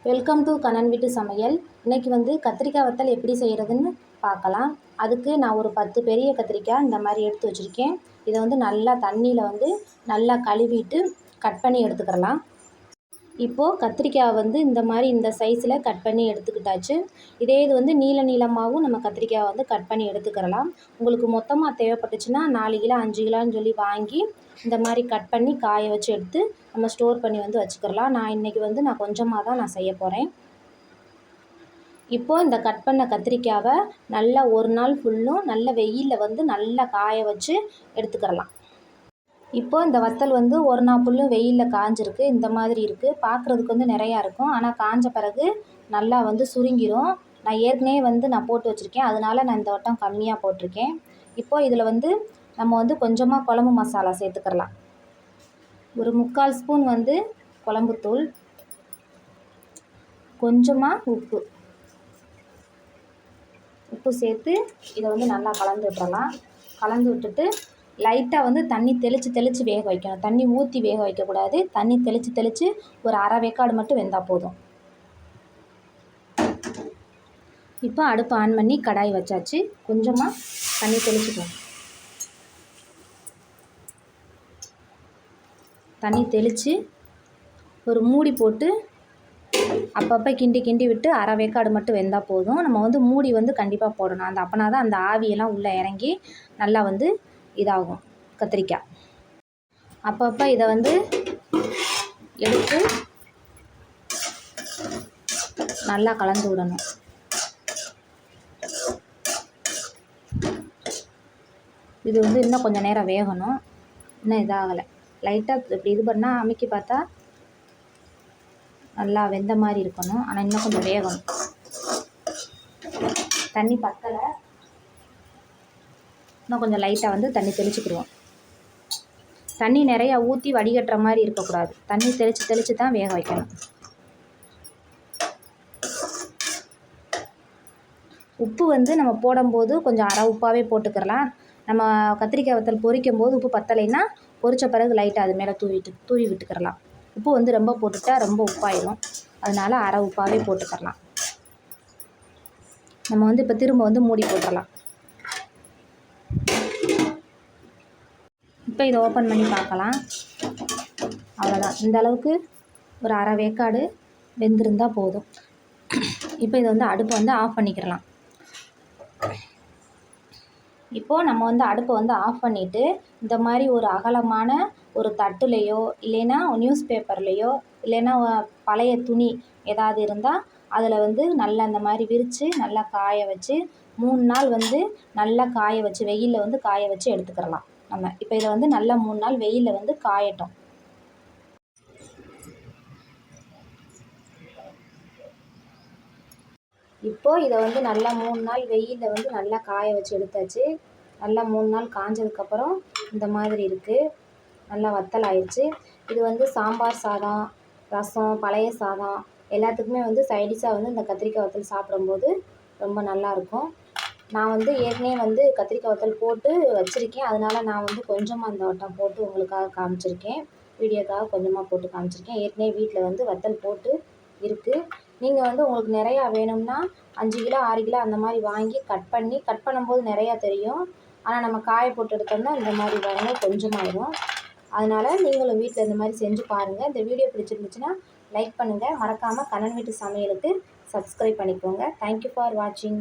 Welcome to Kannan வீட்டு சமையல். இன்றைக்கி கத்திரிக்காய் வத்தல் எப்படி செய்கிறதுன்னு பார்க்கலாம். அதுக்கு நான் ஒரு 10 பெரிய கத்திரிக்காய் இந்த மாதிரி எடுத்து வச்சுருக்கேன். இதை நல்லா தண்ணியில் நல்லா கழுவிட்டு கட் பண்ணி எடுத்துக்கிறலாம். இப்போது கத்திரிக்காய் இந்த மாதிரி இந்த சைஸில் கட் பண்ணி எடுத்துக்கிட்டாச்சு. இதே இது நீள நீளமாகவும் நம்ம கத்திரிக்காய் கட் பண்ணி எடுத்துக்கிறலாம். உங்களுக்கு மொத்தமாக தேவைப்பட்டுச்சுன்னா 4 கிலோ 5 கிலோன்னு சொல்லி வாங்கி இந்த மாதிரி கட் பண்ணி காய வச்சு எடுத்து நம்ம ஸ்டோர் பண்ணி வச்சுக்கிறலாம். நான் இன்றைக்கி நான் கொஞ்சமாக தான் நான் செய்ய போகிறேன். இப்போது இந்த கட் பண்ண கத்திரிக்காவை நல்லா ஒரு நாள் ஃபுல்லும் நல்ல வெயிலில் நல்லா காய வச்சு எடுத்துக்கிறலாம். இப்போது இந்த வத்தல் ஒரு நாள் ஃபுல்லும் வெயிலில் காஞ்சிருக்கு. இந்த மாதிரி இருக்குது. பார்க்குறதுக்கு நிறையா இருக்கும். ஆனால் காஞ்ச பிறகு நல்லா சுருங்கிடும். நான் ஏற்கனவே நான் போட்டு வச்சுருக்கேன். அதனால நான் இந்த வட்டம் கம்மியாக போட்டிருக்கேன். இப்போது இதில் நம்ம கொஞ்சமாக குழம்பு மசாலா சேர்த்துக்கிறலாம். ஒரு 3/4 ஸ்பூன் குழம்புத்தூள், கொஞ்சமாக உப்பு சேர்த்து இதை நல்லா கலந்து விட்டுறலாம். கலந்து விட்டுட்டு லைட்டாக தண்ணி தெளித்து வேக வைக்கணும். தண்ணி ஊற்றி வேக வைக்கக்கூடாது. தண்ணி தெளித்து ஒரு அரை வேக்காடு மட்டும் வெந்தால் போதும். இப்போ அடுப்பு ஆன் பண்ணி கடாய் வச்சாச்சு. கொஞ்சமாக தண்ணி தெளிச்சுக்கணும். தண்ணி தெளித்து ஒரு மூடி போட்டு அப்பப்போ கிண்டி விட்டு அரை வேக்காடு மட்டும் வெந்தால் போதும். நம்ம மூடி கண்டிப்பாக போடணும். அப்போனா தான் அந்த ஆவியெல்லாம் உள்ளே இறங்கி நல்லா இதாகும் கத்திரிக்காய். அப்பப்போ இதை எடுத்து நல்லா கலந்து விடணும். இது இன்னும் கொஞ்சம் நேரம் வேகணும். இன்னும் இதாகலை. லைட்டாக இப்படி இது பண்ணால் அமுக்கி பார்த்தா நல்லா வெந்த மாதிரி இருக்கணும். ஆனால் இன்னும் கொஞ்சம் வேகணும். தண்ணி பத்தலை. இன்னும் கொஞ்சம் லைட்டாக தண்ணி தெளிச்சுக்கிடுவோம். தண்ணி நிறையா ஊற்றி வடிகட்டுற மாதிரி இருக்கக்கூடாது. தண்ணி தெளித்து தான் வேக வைக்கணும். உப்பு நம்ம போடும்போது கொஞ்சம் அரை உப்பாகவே போட்டுக்கிறலாம். நம்ம கத்திரிக்காய் வத்தல் பொரிக்கும் போது உப்பு பத்தலைன்னா பொரித்த பிறகு லைட்டாக அது மேலே தூவி விட்டுக்கிறலாம். உப்பு ரொம்ப போட்டுட்டா ரொம்ப உப்பாயிடும். அதனால் அரை உப்பாகவே போட்டுக்கிறலாம். நம்ம இப்போ திரும்ப மூடி போட்டுடலாம். இப்போ இதை ஓப்பன் பண்ணி பார்க்கலாம். அவ்வளோதான். இந்த அளவுக்கு ஒரு அரை வேக்காடு வெந்திருந்தால் போதும். இப்போ இதை அடுப்பை ஆஃப் பண்ணிக்கிறலாம். இப்போது நம்ம அடுப்பை ஆஃப் பண்ணிவிட்டு இந்த மாதிரி ஒரு அகலமான ஒரு தட்டுலையோ இல்லைன்னா நியூஸ் பேப்பர்லேயோ இல்லைன்னா பழைய துணி ஏதாவது இருந்தால் அதில் நல்லா இந்த மாதிரி விரித்து நல்லா காய வச்சு 3 நாள் நல்லா காய வச்சு வெயிலில் காய வச்சு எடுத்துக்கிறலாம். நம்ம இப்போ இதை நல்லா 3 நாள் வெயிலில் காயட்டும். இப்போது இதை நல்லா 3 நாள் வெயிலில் நல்லா காய வச்சு எடுத்தாச்சு. நல்லா 3 நாள் காஞ்சதுக்கப்புறம் இந்த மாதிரி இருக்குது. நல்லா வத்தல் ஆயிடுச்சு. இது சாம்பார் சாதம், ரசம், பழைய சாதம் எல்லாத்துக்குமே சைடிஷாக இந்த கத்திரிக்காய் வத்தல் சாப்பிடும்போது ரொம்ப நல்லாயிருக்கும். நான் ஏற்கனவே கத்திரிக்காய் வத்தல் போட்டு வச்சுருக்கேன். அதனால் நான் கொஞ்சமாக இந்த வட்டம் போட்டு உங்களுக்காக காமிச்சிருக்கேன். வீடியோக்காக கொஞ்சமாக போட்டு காமிச்சிருக்கேன். ஏற்கனவே வீட்டில் வத்தல் போட்டு இருக்குது. நீங்கள் உங்களுக்கு நிறையா வேணும்னா 5 கிலோ 6 கிலோ அந்த மாதிரி வாங்கி கட் பண்ணும்போது நிறையா தெரியும். ஆனால் நம்ம காய போட்டு எடுத்தோம்னா இந்த மாதிரி கொஞ்சமாயிடும். அதனால் நீங்களும் வீட்டில் இந்த மாதிரி செஞ்சு பாருங்கள். இந்த வீடியோ பிடிச்சிருந்துச்சுன்னா லைக் பண்ணுங்கள். மறக்காமல் கண்ணன் வீட்டு சமையலுக்கு சப்ஸ்கிரைப் பண்ணிக்கோங்க. தேங்க்யூ ஃபார் வாட்சிங்.